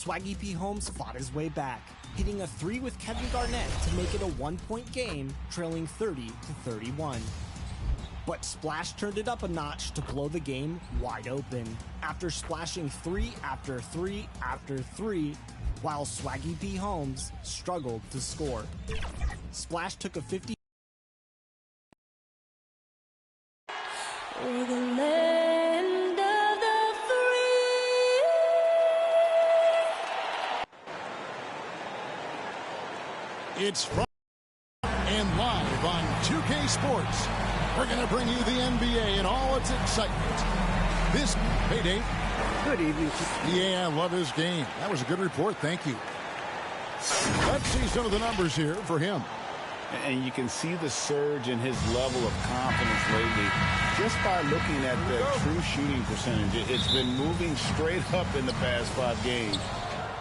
Swaggy P. Holmes fought his way back, hitting a 3 with Kevin Garnett to make it a 1-point game, trailing 30-31. But Splash turned it up a notch to blow the game wide open, after splashing 3 after 3 after 3, while Swaggy P. Holmes struggled to score. Splash took a 50. For the land of the free. It's Friday and live on 2K Sports. We're going to bring you the NBA and all its excitement. This payday. Good evening. Yeah, I love his game. That was a good report. Thank you. Let's see some of the numbers here for him. And you can see the surge in his level of confidence lately just by looking at the true shooting percentage. It's been moving straight up in the past 5 games.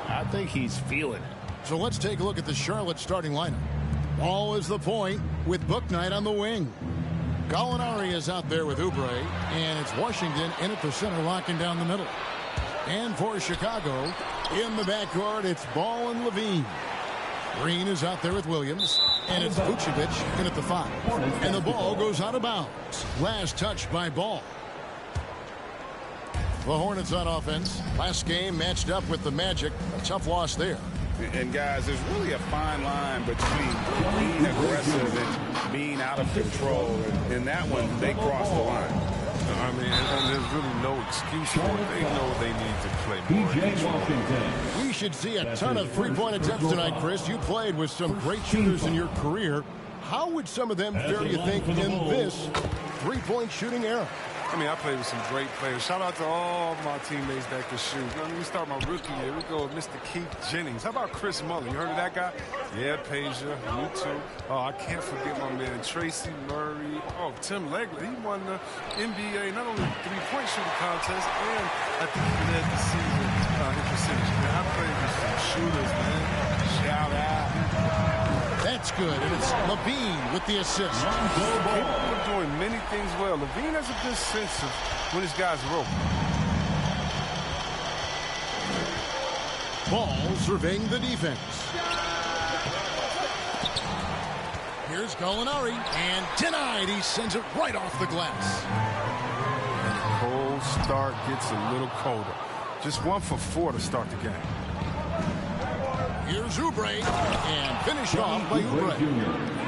I think he's feeling it. So let's take a look at the Charlotte starting lineup. Ball is the point with Bouknight on the wing. Gallinari is out there with Oubre, and it's Washington in at the center, locking down the middle. And for Chicago, in the backcourt, it's Ball and Levine. Green is out there with Williams, and it's Vucevic in at the 5. And the ball goes out of bounds. Last touch by Ball. The Hornets on offense. Last game matched up with the Magic. A tough loss there. And guys, there's really a fine line between being aggressive and being out of control. In that one, they crossed the line. I mean, and there's really no excuse for it. They know they need to play more. We should see a ton of three-point attempts tonight, Chris. You played with some great shooters in your career. How would some of them fare, you think, in this three-point shooting era? I mean, I played with some great players. Shout out to all my teammates that could shoot. Let me start my rookie year. We go with Mr. Keith Jennings. How about Chris Muller? You heard of that guy? Yeah, Peja. Me too. Oh, I can't forget my man Tracy Murray. Oh, Tim Legler. He won the NBA, not only three-point shooting contest, and I think he led the season in percentage. Man, I played with some shooters, man. Shout out. That's good, and it's Levine with the assist. People are doing many things well. Levine has a good sense of when his guys are open. Ball surveying the defense. Here's Gallinari, and denied. He sends it right off the glass. And the cold start gets a little colder. Just 1 for 4 to start the game. Here's Oubre, and finish off by Oubre.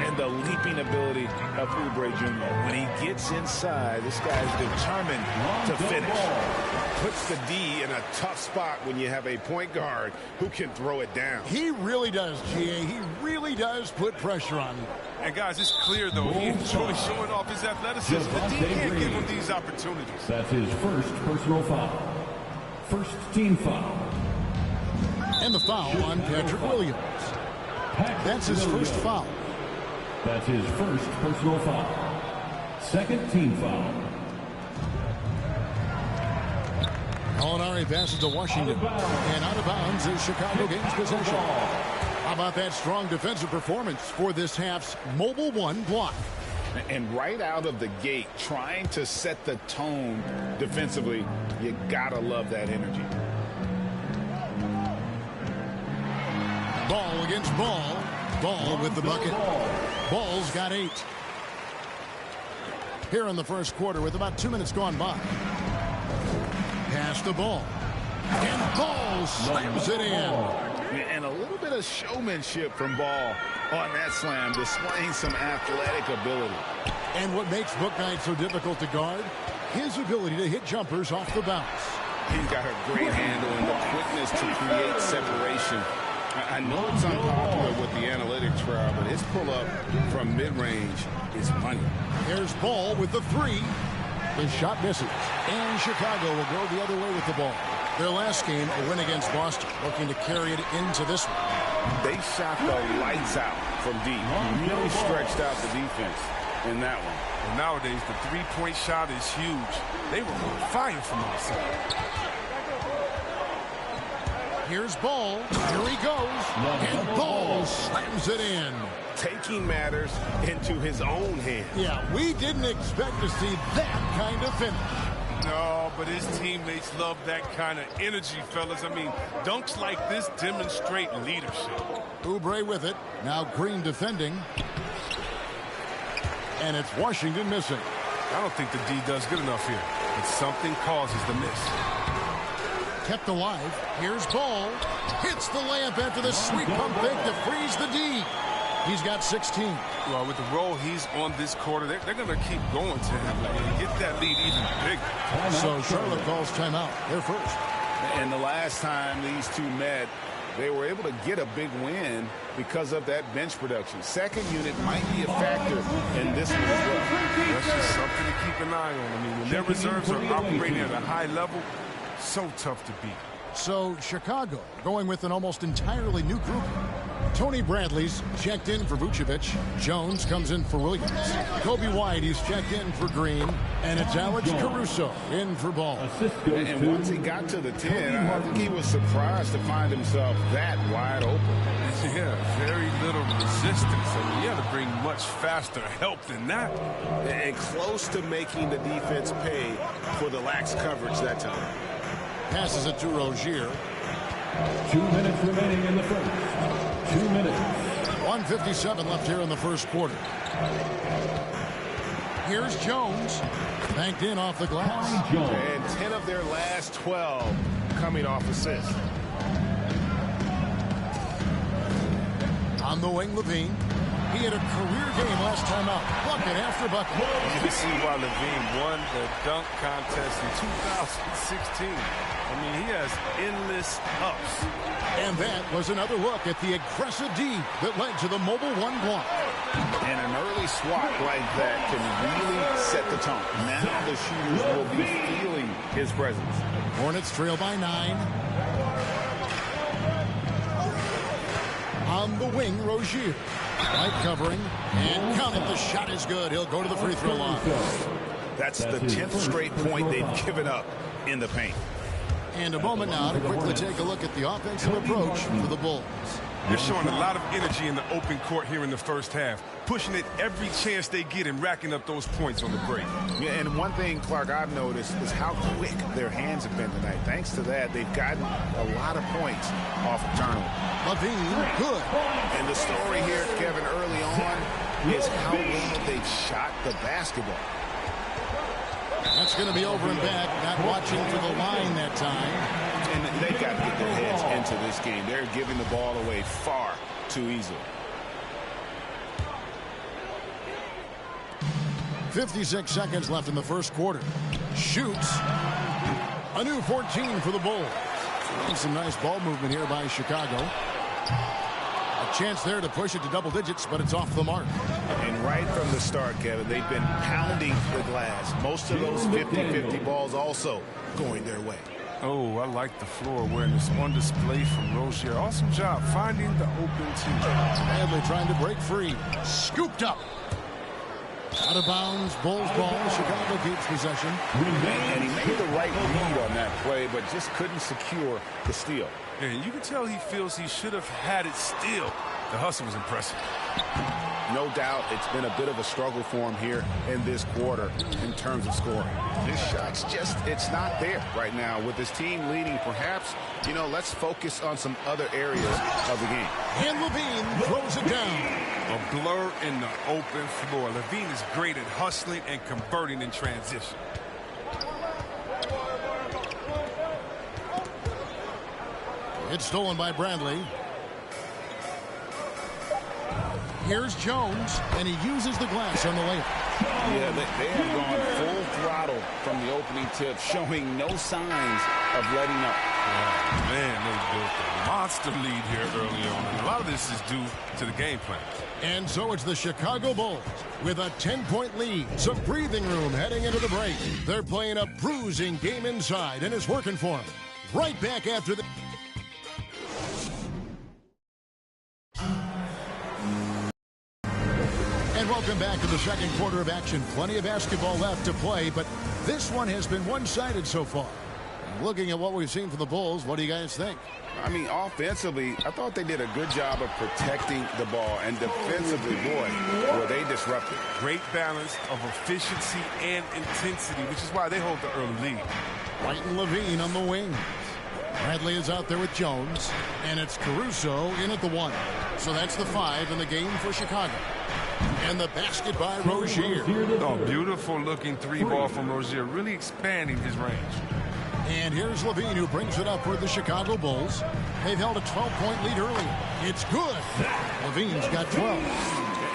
And the leaping ability of Oubre Jr. When he gets inside, this guy's determined to finish. Puts the D in a tough spot when you have a point guard who can throw it down. He really does, G.A. He really does put pressure on him. And guys, it's clear, though, he enjoys showing off his athleticism. The D can't give him these opportunities. That's his first personal foul. First team foul. And the foul on Patrick Williams. That's his first foul. That's his first personal foul. Second team foul. Gallinari passes to Washington. And out of bounds is Chicago gains possession. How about that strong defensive performance for this half's Mobile 1 block? And right out of the gate, trying to set the tone defensively, you gotta love that energy. Ball against Ball. Ball with the bucket. Ball's got 8. Here in the first quarter with about 2 minutes gone by. Pass the ball. And Ball slams it in. And a little bit of showmanship from Ball on that slam, displaying some athletic ability. And what makes Bouknight so difficult to guard? His ability to hit jumpers off the bounce. He's got a great handle and the quickness to create separation. I know it's unpopular with the analytics crowd, but his pull-up from mid-range is money. There's Ball with the 3. The shot misses. And Chicago will go the other way with the ball. Their last game, a win against Boston, looking to carry it into this one. They shot the lights out from deep. Really stretched out the defense in that one. And nowadays, the three-point shot is huge. They were on fire from outside. Here's Ball. Here he goes. And Ball slams it in. Taking matters into his own hands. Yeah, we didn't expect to see that kind of finish. No, but his teammates love that kind of energy, fellas. I mean, dunks like this demonstrate leadership. Oubre with it. Now Green defending. And it's Washington missing. I don't think the D does good enough here, but something causes the miss. Kept alive. Here's Ball. Hits the layup after the sweet pump fake to freeze the D. He's got 16. Well, with the role he's on this quarter, they're going to keep going to him and get that lead even bigger. So Charlotte calls timeout. They're first. And the last time these two met, they were able to get a big win because of that bench production. Second unit might be a factor in this one as well. That's just something to keep an eye on. I mean, when their reserves are operating at a high level, so tough to beat. So Chicago going with an almost entirely new group. Tony Bradley's checked in for Vucevic. Jones comes in for Williams. Kobe White, he's checked in for Green. And it's Alex Caruso in for Ball. And once he got to the 10, I think he was surprised to find himself that wide open. Yeah, very little resistance. I mean, you had to bring much faster help than that. And close to making the defense pay for the lax coverage that time. Passes it to Rozier. 2 minutes remaining in the first. 2 minutes. 1:57 left here in the first quarter. Here's Jones. Banked in off the glass. And 10 of their last 12 coming off assists. On the wing, Levine. He had a career game last time out. Bucket after bucket. You can see why Levine won the dunk contest in 2016. I mean, he has endless ups. And that was another look at the aggressive D that led to the mobile one block. And an early swat like that can really set the tone. Now the shooters will be feeling his presence. Hornets trail by 9. On the wing, Rozier. Light covering. And count it. The shot is good. He'll go to the free throw line. That's the 10th straight point they've given up in the paint. And a moment now to quickly take a look at the offensive approach for the Bulls. They're showing a lot of energy in the open court here in the first half, pushing it every chance they get and racking up those points on the break. Yeah, and one thing, Clark, I've noticed is how quick their hands have been tonight. Thanks to that, they've gotten a lot of points off of turnover. Levine, good. And the story here, Kevin, early on is how well they've shot the basketball. That's going to be over and back. Not watching for the line that time. And they've got to get their heads into this game. They're giving the ball away far too easily. 56 seconds left in the first quarter. Shoots. A new 14 for the Bulls. Some nice ball movement here by Chicago. A chance there to push it to double digits, but it's off the mark. And right from the start, Kevin, they've been pounding the glass. Most of those 50-50 balls also going their way. Oh, I like the floor awareness on display from Rozier. Awesome job finding the open two. Bradley trying to break free. Scooped up. Out of bounds, Bulls ball. Chicago keeps possession. And he made the right read on that play, but just couldn't secure the steal. And you can tell he feels he should have had it still. The hustle was impressive. No doubt it's been a bit of a struggle for him here in this quarter in terms of scoring. His shot's just, it's not there right now. With his team leading, perhaps, you know, let's focus on some other areas of the game. And Levine throws it down. A blur in the open floor. Levine is great at hustling and converting in transition. It's stolen by Bradley. Here's Jones, and he uses the glass on the layup. Yeah, they have gone full throttle from the opening tip, showing no signs of letting up. Oh, man, they built a monster lead here early on, and a lot of this is due to the game plan. And so it's the Chicago Bulls with a 10-point lead. Some breathing room heading into the break. They're playing a bruising game inside, and it's working for them. Right back after the... And welcome back to the second quarter of action. Plenty of basketball left to play, but this one has been one-sided so far. Looking at what we've seen from the Bulls, what do you guys think? I mean, offensively, I thought they did a good job of protecting the ball. And defensively, boy, were they disrupted. Great balance of efficiency and intensity, which is why they hold the early lead. White and Levine on the wing. Bradley is out there with Jones. And it's Caruso in at the 1. So that's the 5 in the game for Chicago. And the basket by Rozier. Oh, beautiful looking 3-ball from Rozier, really expanding his range. And here's Levine, who brings it up for the Chicago Bulls. They've held a 12-point lead earlier. It's good. Levine's got 12.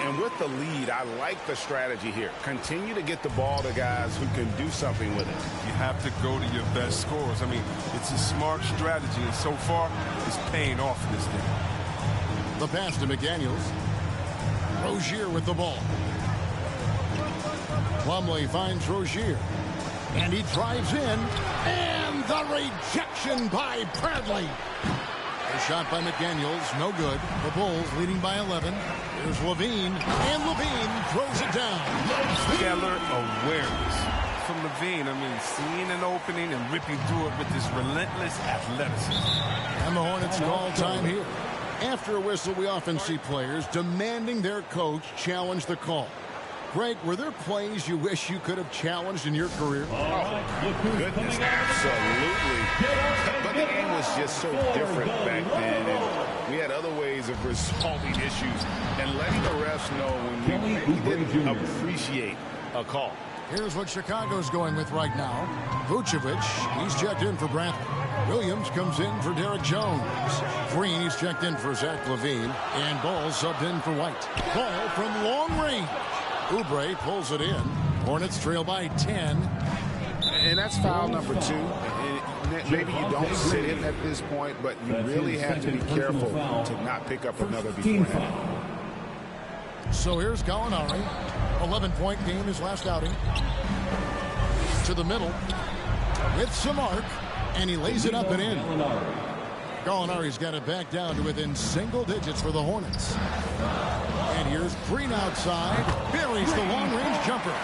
And with the lead, I like the strategy here. Continue to get the ball to guys who can do something with it. You have to go to your best scorers. I mean, it's a smart strategy, and so far, it's paying off in this game. The pass to McDaniels. Rozier with the ball. Plumlee finds Rozier. And he drives in. And the rejection by Bradley. A shot by McDaniels. No good. The Bulls leading by 11. Here's Levine. And Levine throws it down. Stellar awareness from Levine. I mean, seeing an opening and ripping through it with this relentless athleticism. And the Hornets call time here. After a whistle, we often see players demanding their coach challenge the call. Greg, were there plays you wish you could have challenged in your career? Oh, goodness, absolutely. But the game was just so different back then, and we had other ways of resolving issues and letting the refs know when we really didn't appreciate a call. Here's what Chicago's going with right now. Vucevic, he's checked in for Bradley. Williams comes in for Derek Jones. Green, he's checked in for Zach LaVine. And Ball subbed in for White. Ball from long range. Oubre pulls it in. Hornets trail by 10. And that's foul number 2. And maybe you don't sit him at this point, but you really have to be careful to not pick up another beforehand. So here's Gallinari. 11-point game, his last outing. To the middle. With some arc. And he lays it up and in. Gallinari's got it back down to within single digits for the Hornets. And here's Green outside. Buries the long-range jumper.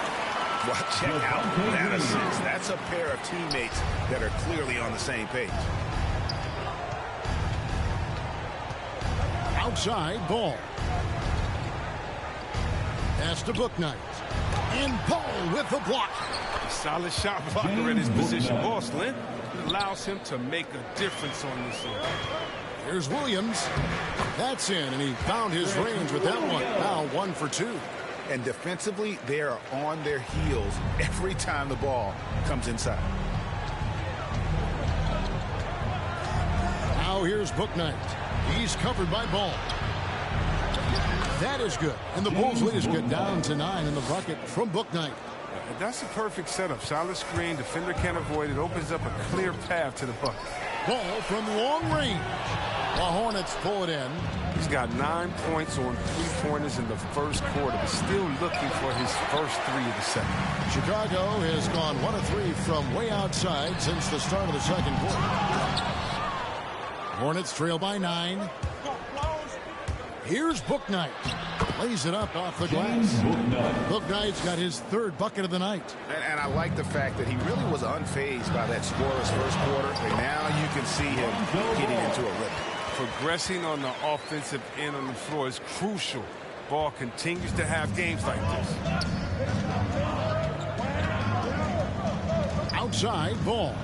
Well, check out that assist. That's a pair of teammates that are clearly on the same page. Outside, Ball. Pass to Bouknight. And Ball with the block. Solid shot blocker in his position. Ball slant allows him to make a difference on this end. Here's Williams. That's in, and he found his range with that one. Now 1 for 2. And defensively, they are on their heels every time the ball comes inside. Now here's Bouknight. He's covered by Ball. That is good. And the Bulls lead is get down to 9 in the bucket from Bouknight. That's a perfect setup. Solid screen. Defender can't avoid it. Opens up a clear path to the bucket. Ball from long range. The Hornets pull it in. He's got 9 points on 3-pointers in the first quarter, but still looking for his first 3 of the second. Chicago has gone 1 of 3 from way outside since the start of the second quarter. Hornets trail by 9. Here's Bouknight. Lays it up off the glass. Bouknight's got his 3rd bucket of the night. And I like the fact that he really was unfazed by that scoreless first quarter. And now you can see him getting into a rhythm. Progressing on the offensive end on the floor is crucial. Ball continues to have games like this. Outside, Ball.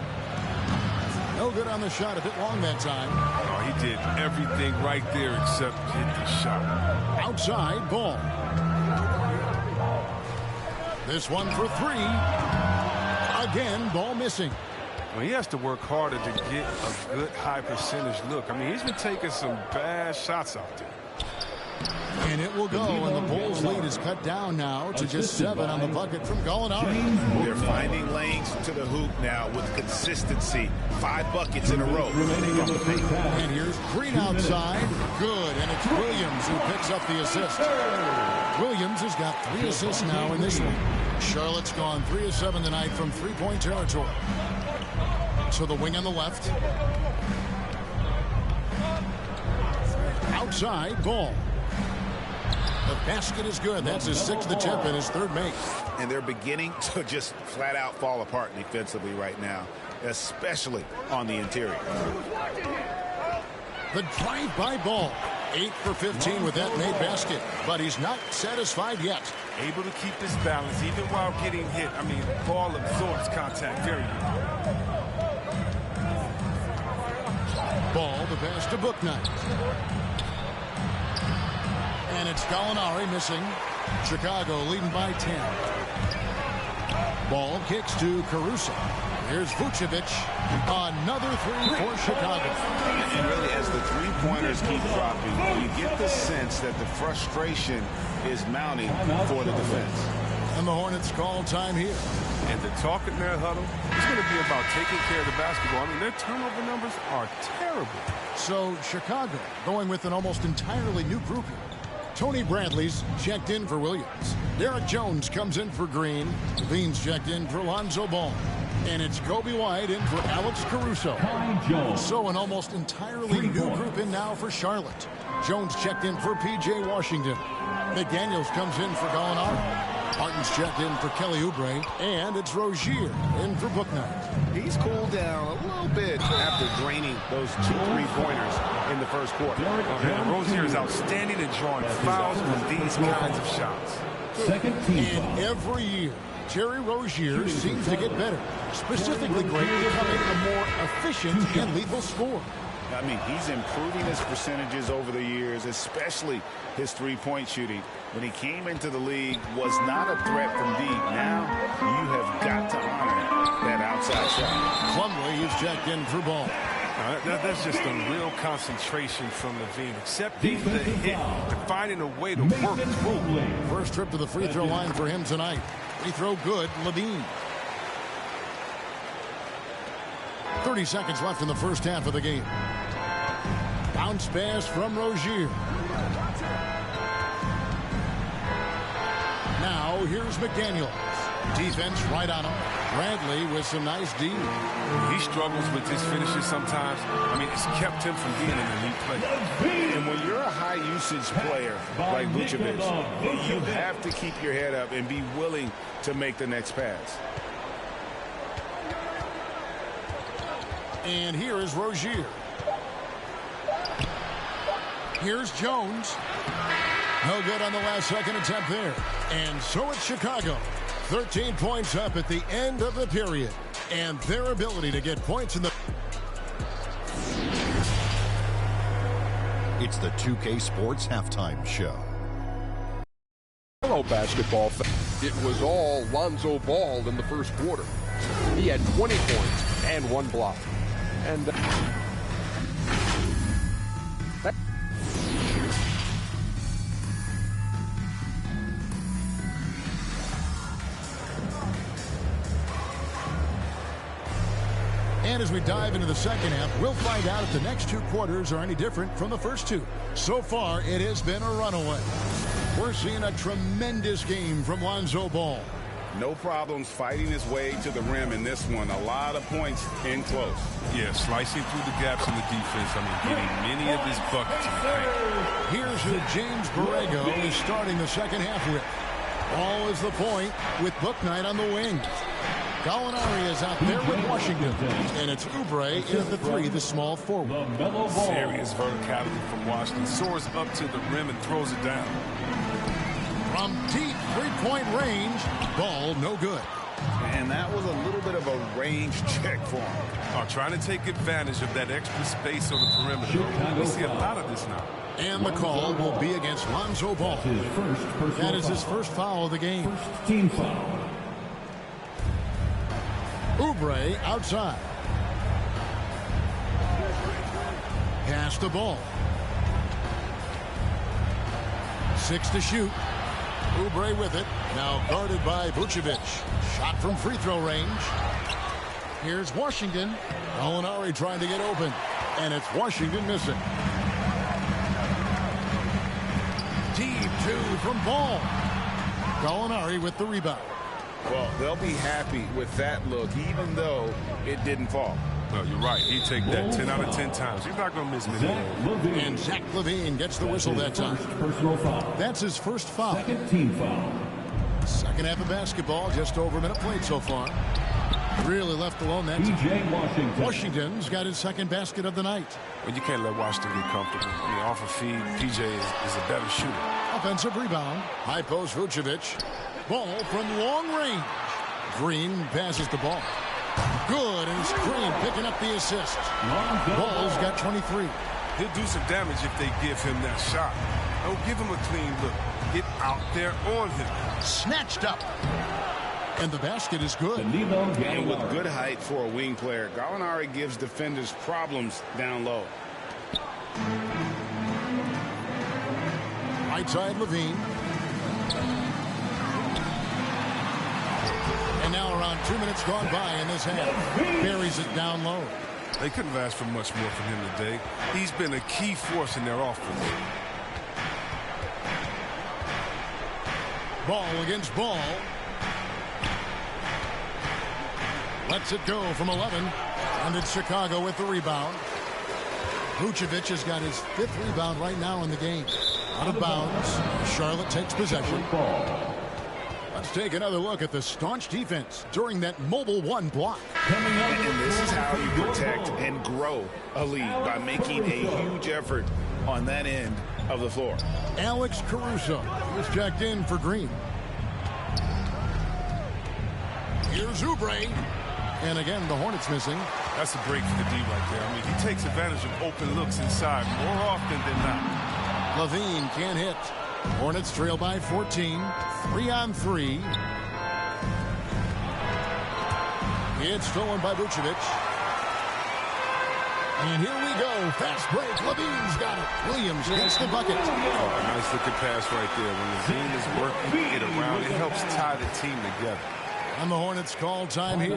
No good on the shot, a bit long that time. Oh, he did everything right there except hit the shot. Outside, Ball. This one for 3. Again, Ball missing. Well, he has to work harder to get a good high percentage look. I mean, he's been taking some bad shots out there. And it will go, and the Bulls' lead is cut down now to just 7 on the bucket from Gallinari. They're finding lanes to the hoop now with consistency. 5 buckets in a row. And here's Green outside. Good, and it's Williams who picks up the assist. Williams has got 3 assists now in this one. Charlotte's gone 3 of 7 tonight from 3-point territory. To the wing on the left. Outside, Ball. The basket is good. That's his 6th attempt and his 3rd make. And they're beginning to just flat out fall apart defensively right now. especially on the interior. The drive-by ball. 8 for 15 with that made basket, but he's not satisfied yet. Able to keep his balance even while getting hit. I mean, ball absorbs contact very well. Ball to pass to Bouknight. And it's Gallinari missing. Chicago leading by 10. Ball kicks to Caruso. Here's Vucevic. Another three for Chicago. And really, as the three-pointers keep dropping, you get the sense that the frustration is mounting for the defense. And the Hornets call time here. And the talk in their huddle is going to be about taking care of the basketball. I mean, their turnover numbers are terrible. So Chicago going with an almost entirely new group here. Tony Bradley's checked in for Williams. Derek Jones comes in for Green. Levine's checked in for Lonzo Ball. And it's Kobe White in for Alex Caruso. So an almost entirely new group in now for Charlotte. Jones checked in for P.J. Washington. McDaniels comes in for Gallinari. Martin's checked in for Kelly Oubre. And it's Rozier in for Bouknight. He's cooled down a little bit after draining those 2 3-pointers in the first quarter. Rozier is outstanding at drawing fouls on these kinds of shots. And every year, Terry Rozier seems to get better. Specifically great, becoming a more efficient and lethal scorer. I mean, he's improving his percentages over the years, especially his three-point shooting. When he came into the league, was not a threat from deep. Now, you have got to honor that outside shot. Plumlee is checked in for Ball. That's just a real concentration from Levine, accepting the hit and finding a way to work through. First trip to the free throw line for him tonight. Free throw good, Levine. 30 seconds left in the first half of the game. Bounce pass from Rozier. Now here's McDaniels. Defense right on him. Bradley with some nice D. He struggles with his finishes sometimes. I mean, it's kept him from being an elite player. And when you're a high-usage player like Vucevic, you have to keep your head up and be willing to make the next pass. And here is Rozier. Here's Jones. No good on the last second attempt there. And so it's Chicago. 13 points up at the end of the period. And their ability to get points in the... It's the 2K Sports Halftime Show. Hello, basketball fans. It was all Lonzo Ball in the first quarter. He had 20 points and 1 block. And And as we dive into the second half, we'll find out if the next 2 quarters are any different from the first 2. So far, it has been a runaway. We're seeing a tremendous game from Lonzo Ball. No problems fighting his way to the rim in this one. A lot of points in close. Yeah, slicing through the gaps in the defense. I mean, getting many of his buckets in the paint. Here's who James Borrego is starting the second half with. Ball is the point with Bouknight on the wing. Gallinari is out there with Washington. And it's Oubre in the 3, the small forward. Serious verticality from Washington. Soars up to the rim and throws it down. From deep three-point range, Ball no good. And that was a little bit of a range check for him. Trying to take advantage of that extra space on the perimeter. We see a lot of this now. And the call will be against Lonzo Ball. That is his first foul of the game. First team foul. Oubre outside. Pass the ball. 6 to shoot. Oubre with it. Now guarded by Vucevic. Shot from free throw range. Here's Washington. Gallinari trying to get open. And it's Washington missing. Deep 2 from Ball. Gallinari with the rebound. Well, they'll be happy with that look, even though it didn't fall. No, you're right. He'd take that 10 out of 10 times. He's not going to miss many. And Zach LaVine gets the whistle that time. Personal foul. That's his first foul. Second team foul. Second half of basketball, just over a minute played so far. Really left alone that time. P.J. Washington. Washington's got his second basket of the night. Well, you can't let Washington get comfortable. I mean, off a feed, PJ is a better shooter. Offensive rebound. High post Vucevic. Ball from long range. Green passes the ball. Good, and it's Green picking up the assist. Ball's got 23. He'll do some damage if they give him that shot. Don't give him a clean look. Get out there on him. Snatched up. And the basket is good. And with good height for a wing player, Gallinari gives defenders problems down low. Right side Levine. And now around 2 minutes gone by in this half. Buries it down low. They couldn't have asked for much more from him today. He's been a key force in their offense. Ball against ball. Lets it go from 11. And it's Chicago with the rebound. Vucevic has got his 5th rebound right now in the game. Out of bounds. Charlotte takes possession. Let's take another look at the staunch defense during that mobile 1 block. And this is how you protect and grow a lead, by making a huge effort on that end of the floor. Alex Caruso is checked in for Green. Here's Oubre. And again, the Hornets missing. That's a break for the D right there. I mean, he takes advantage of open looks inside more often than not. Levine can't hit. Hornets trail by 14. 3-on-3. It's stolen by Vucevic. And here we go. Fast break. Levine's got it. Williams gets the bucket. Oh, nice looking pass right there. When Levine is working it around, it helps tie the team together. And the Hornets call time here.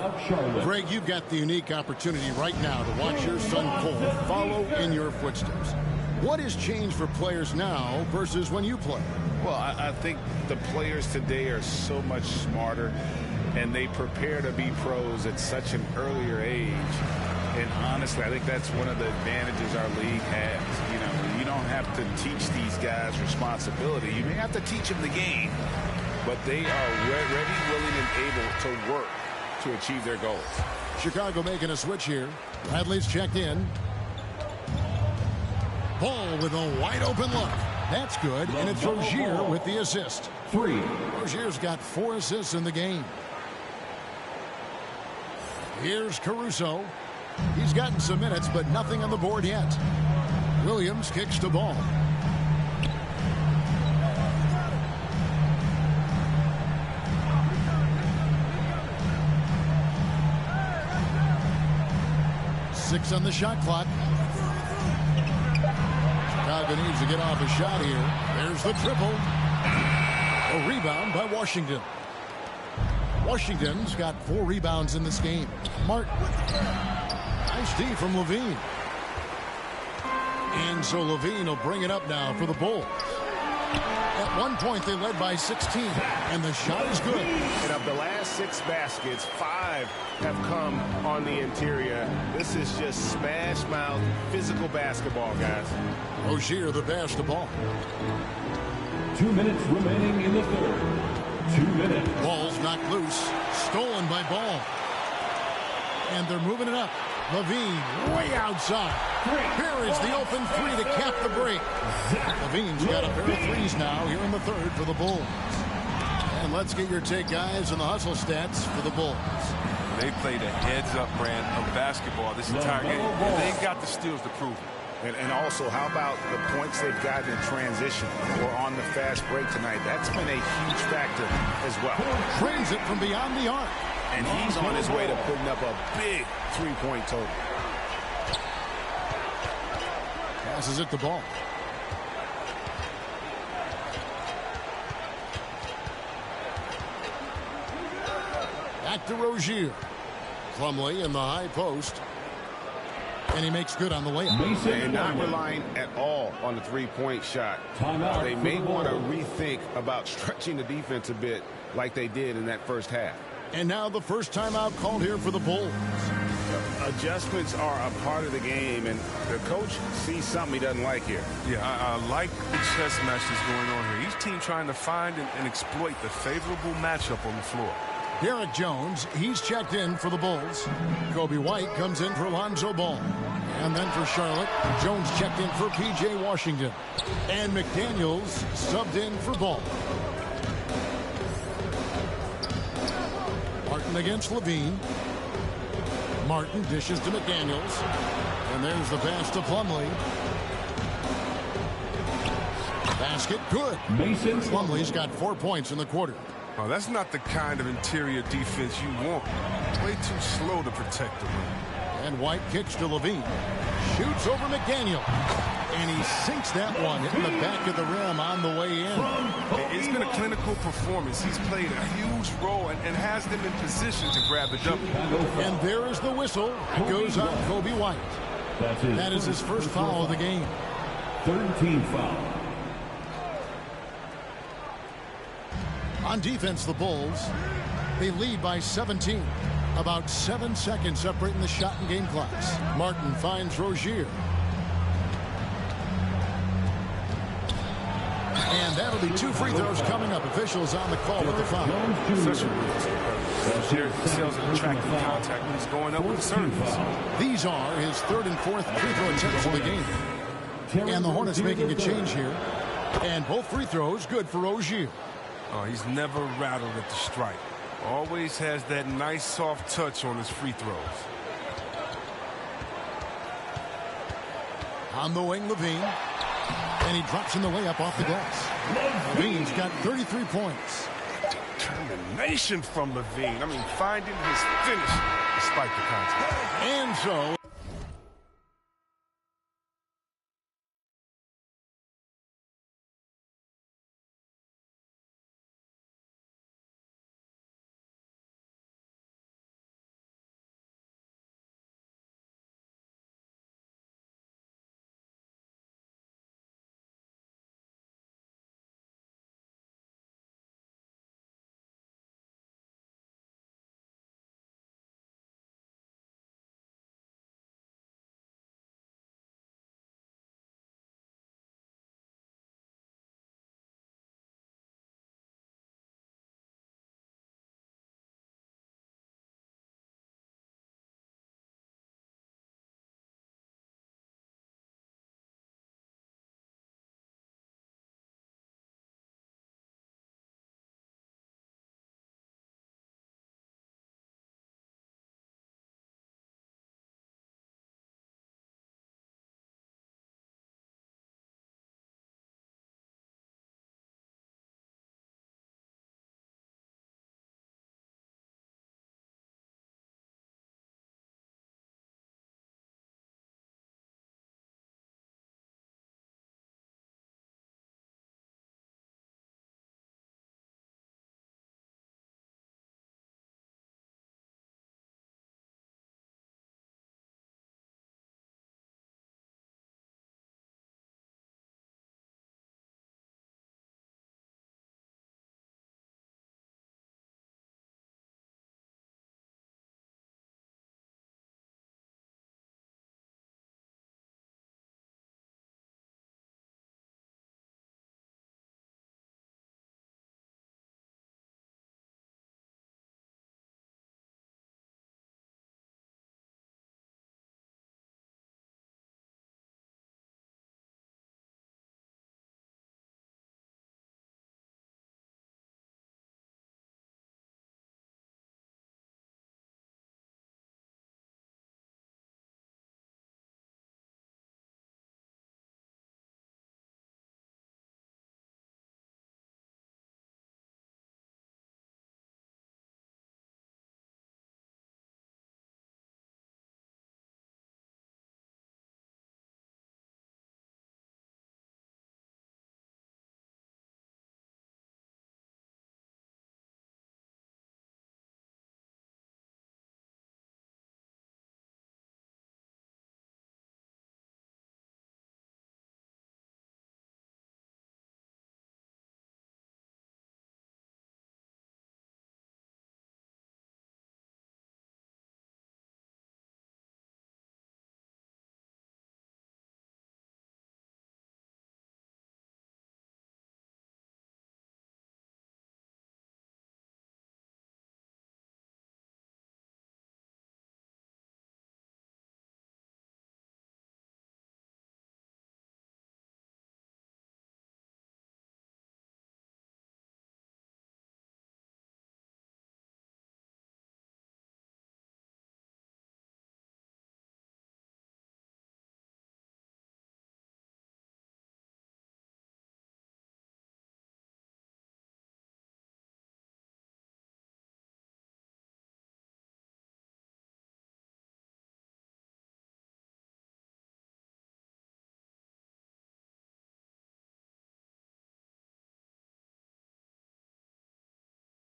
Greg, you've got the unique opportunity right now to watch your son Cole follow in your footsteps. What has changed for players now versus when you played? Well, I think the players today are so much smarter, and they prepare to be pros at such an earlier age. And honestly, I think that's one of the advantages our league has. You know, you don't have to teach these guys responsibility. You may have to teach them the game, but they are ready, willing, and able to work to achieve their goals. Chicago making a switch here. Bradley's checked in. Ball with a wide open look. That's good, and it's Rozier with the assist. 3. Rozier's got 4 assists in the game. Here's Caruso. He's gotten some minutes, but nothing on the board yet. Williams kicks the ball. Six on the shot clock. Chicago needs to get off a shot here. There's the triple. A rebound by Washington. Washington's got 4 rebounds in this game. Martin. Nice D from Levine. And so Levine will bring it up now for the Bulls. At one point, they led by 16, and the shot is good. And of the last 6 baskets, 5 have come on the interior. This is just smash mouth, physical basketball, guys. Rozier the pass the ball. 2 minutes remaining in the third. 2 minutes. Ball's knocked loose. Stolen by Ball. And they're moving it up. Levine way outside. Here is the open 3 to cap the break. Levine's got a pair of 3s now here in the third for the Bulls. And let's get your take, guys, on the hustle stats for the Bulls. They played a heads-up brand of basketball this entire game. And they've got the steals to prove it. And also, how about the points they've gotten in transition or on the fast break tonight? That's been a huge factor as well. Trains it from beyond the arc. And he's on his way to putting up a big 3-point total. Passes it the ball. Back to Rozier. Plumlee in the high post. And he makes good on the layup. They're not relying at all on the 3-point shot. They may want to rethink about stretching the defense a bit like they did in that first half. And now the first timeout called here for the Bulls. Adjustments are a part of the game, and the coach sees something he doesn't like here. Yeah, I like the chess match that's going on here. Each team trying to find and exploit the favorable matchup on the floor. Derek Jones, he's checked in for the Bulls. Kobe White comes in for Lonzo Ball. And then for Charlotte, Jones checked in for P.J. Washington. And McDaniels subbed in for Ball. Martin against Levine. Martin dishes to McDaniels. And there's the pass to Plumlee. Basket, good. Mason Plumlee's got 4 points in the quarter. Oh, that's not the kind of interior defense you want. Way too slow to protect the rim. And White kicks to Levine. Shoots over McDaniel. And he sinks that one, hitting the back of the rim on the way in. It's been a clinical performance. He's played a huge role and has them in position to grab the W. And there is the whistle. It goes on Kobe White. That is his first foul of the game. 13 foul. On defense, the Bulls, they lead by 17. About 7 seconds separating the shot and game clocks. Martin finds Rozier. And that'll be 2 free throws coming up. Officials on the call with the foul. Such a Rozier excels at attracting contact when he's going up with service. These are his 3rd and 4th free throw attempts of the game. And the Hornets making a change here. And both free throws good for Rozier. Oh, he's never rattled at the stripe. Always has that nice soft touch on his free throws. On the wing, Levine. And he drops in the way up off the glass. Levine's got 33 points. Determination from Levine. I mean, finding his finish despite the contact. And so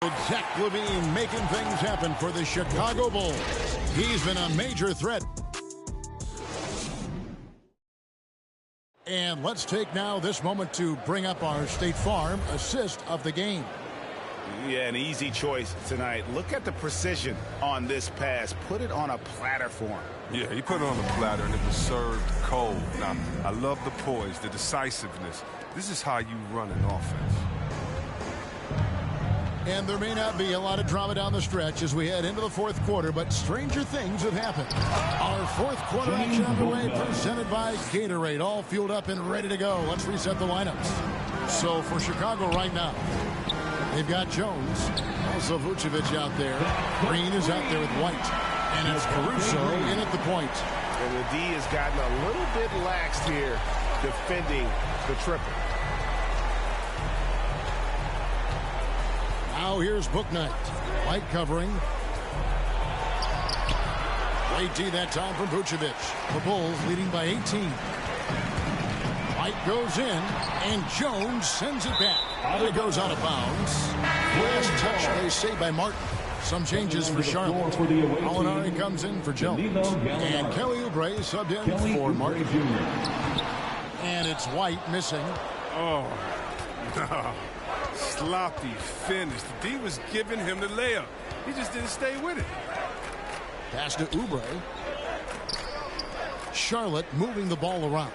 Zach Levine making things happen for the Chicago Bulls. He's been a major threat. And let's take now this moment to bring up our State Farm assist of the game. Yeah, an easy choice tonight. Look at the precision on this pass. Put it on a platter for him. Yeah, he put it on a platter, and it was served cold. Now, I love the poise, the decisiveness. This is how you run an offense. And there may not be a lot of drama down the stretch as we head into the fourth quarter, but stranger things have happened. Our fourth quarter action underway, presented by Gatorade, all fueled up and ready to go. Let's reset the lineups. So for Chicago right now, they've got Jones, also Vucevic out there. Green is out there with White, and it's Caruso in at the point. And the D has gotten a little bit laxed here defending the triple. Now here's Bouknight. White covering. Late D that time from Vucevic. The Bulls leading by 18. White goes in, and Jones sends it back. It goes out of bounds. Last touch, they say, by Martin. Some changes for Charlotte. Molinari comes in for Jones. And Kelly Oubre subbed in for Martin. And it's White missing. Oh, no. Sloppy finish. The D was giving him the layup. He just didn't stay with it. Pass to Oubre. Charlotte moving the ball around.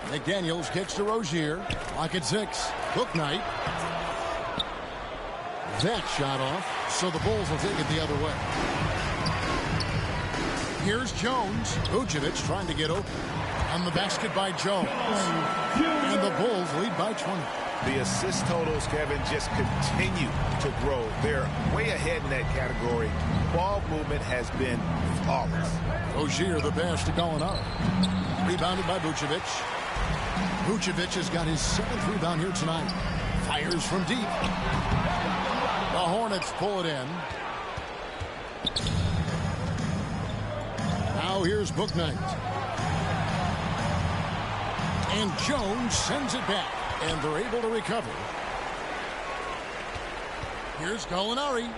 McDaniels kicks to Rozier. Clock at 6. Bouknight. That shot off, so the Bulls will take it the other way. Here's Jones. Vucevic trying to get open. On the basket by Jones. And the Bulls lead by 20. The assist totals, Kevin, just continue to grow. They're way ahead in that category. Ball movement has been flawless. Rozier, the pass to Gallinari. Rebounded by Vucevic. Vucevic has got his 7th rebound here tonight. Fires from deep. The Hornets pull it in. Now here's Bouknight. And Jones sends it back. And they're able to recover. Here's Gallinari.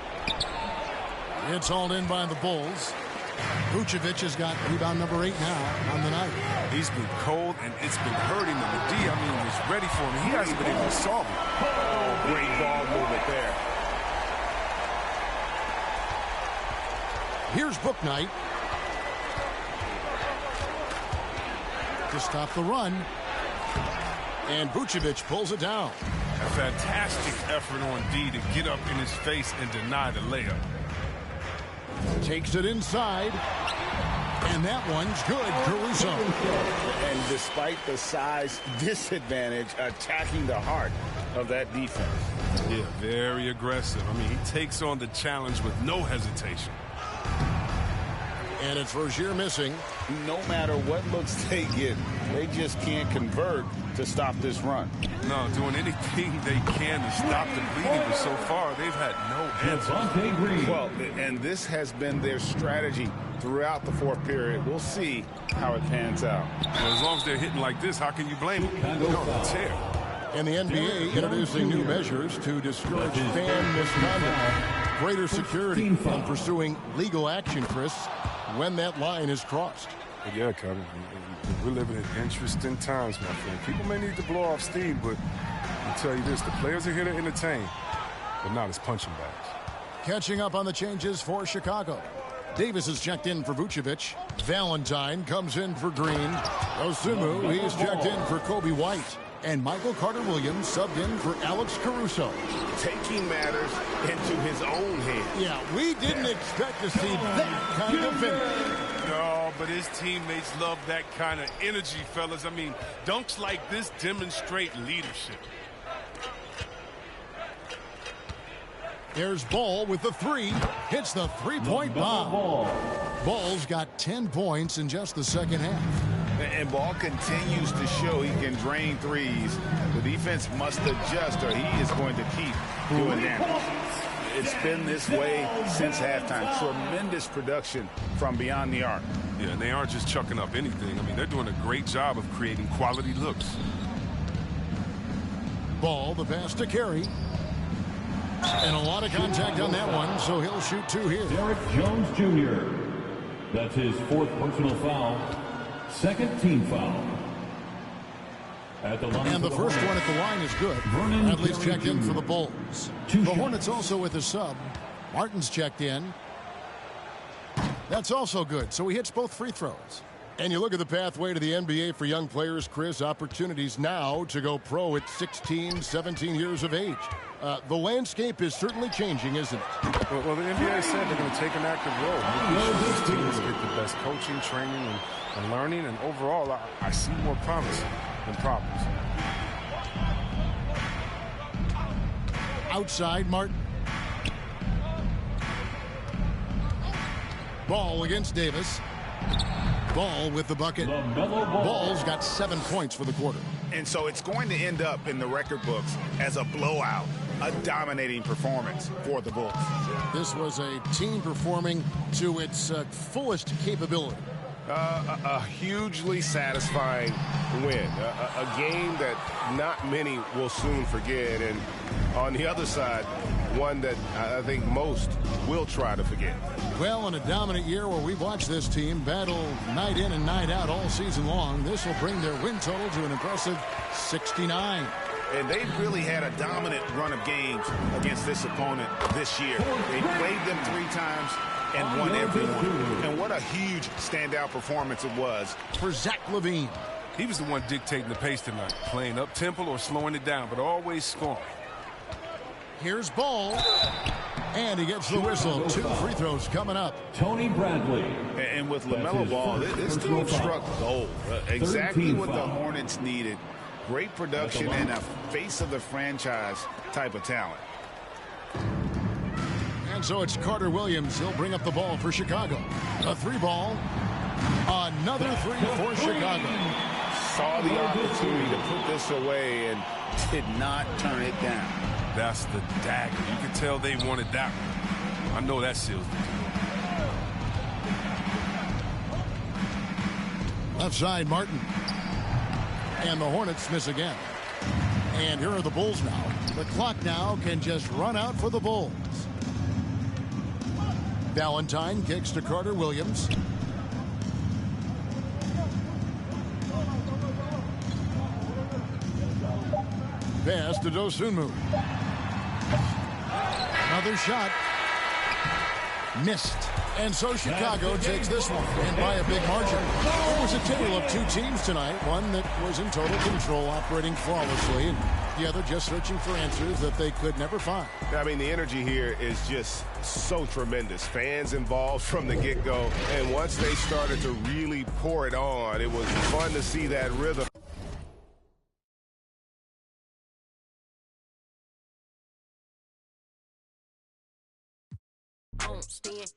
It's hauled in by the Bulls. Vucevic has got rebound number 8 now on the night. He's been cold, and it's been hurting him. The D, is ready for him. He hasn't been able to solve it. Oh, great ball movement there. Here's Bouknight. To stop the run. And Vucevic pulls it down. A fantastic effort on D to get up in his face and deny the layup. Takes it inside. And that one's good, Caruso. And despite the size disadvantage, attacking the heart of that defense. Yeah, very aggressive. He takes on the challenge with no hesitation. And it's Rozier missing. No matter what looks they get, they just can't convert to stop this run. No, doing anything they can to stop the bleeding, but so far they've had no answer. Well, and this has been their strategy throughout the fourth period. We'll see how it pans out. Well, as long as they're hitting like this, how can you blame them? They're on a tear. And the NBA introducing new measures to discourage fan misconduct. Greater security in pursuing legal action, Chris, when that line is crossed. Yeah, Kevin. We're living in interesting times, my friend. People may need to blow off steam, but I'll tell you this, the players are here to entertain, but not as punching bags. Catching up on the changes for Chicago. Davis is checked in for Vucevic. Valentine comes in for Green. Osumu, he's checked in for Kobe White. And Michael Carter-Williams subbed in for Alex Caruso. Taking matters into his own hands. Yeah, we didn't expect to see that kind of finish. No, but his teammates love that kind of energy, fellas. Dunks like this demonstrate leadership. There's Ball with the 3. Hits the three-point bomb. Ball's got 10 points in just the second half. And Ball continues to show he can drain threes. The defense must adjust or he is going to keep doing damage. It's been this way since halftime. Tremendous production from beyond the arc. Yeah, and they aren't just chucking up anything. They're doing a great job of creating quality looks. Ball, the pass to Carey. And a lot of contact on that one, so he'll shoot 2 here. Derek Jones Jr. That's his 4th personal foul. 2nd team foul. At the line and the first one at the line is good. Bradley's checked in for the Bulls. The Hornets also with a sub. Martin's checked in. That's also good, so he hits both free throws. And you look at the pathway to the NBA for young players, Chris, opportunities now to go pro at 16, 17 years of age. The landscape is certainly changing, isn't it? Well, the NBA said they're going to take an active role. These teams get the best coaching, training, and learning, and overall, I see more promise than problems. Outside, Martin. Ball against Davis. Ball with the bucket. Ball's got 7 points for the quarter. And so it's going to end up in the record books as a blowout, a dominating performance for the Bulls. This was a team performing to its fullest capability. A hugely satisfying win. A game that not many will soon forget. And on the other side, one that I think most will try to forget. Well, in a dominant year where we've watched this team battle night in and night out all season long, this will bring their win total to an impressive 69. And they've really had a dominant run of games against this opponent this year. They played them 3 times and won every one. And what a huge standout performance it was for Zach LaVine. He was the one dictating the pace tonight, playing up-tempo or slowing it down, but always scoring. Here's Ball. And he gets the whistle. 2 free throws coming up. Tony Bradley. And with LaMelo Ball, this dude struck gold. Exactly what the Hornets needed. Great production and a face of the franchise type of talent. And so it's Carter Williams. He'll bring up the ball for Chicago. A 3-ball. Another 3 for Chicago. Saw the opportunity to put this away and did not turn it down. That's the dagger. You can tell they wanted that one. I know that seals the deal. Left side, Martin. And the Hornets miss again. And here are the Bulls now. The clock now can just run out for the Bulls. Valentine kicks to Carter Williams. Pass to Dosunmu. Another shot. Missed. And so Chicago takes this one, and by a big margin. It was a tale of 2 teams tonight. One that was in total control, operating flawlessly, and the other just searching for answers that they could never find. I mean, the energy here is just so tremendous. Fans involved from the get-go, and once they started to really pour it on, it was fun to see that rhythm.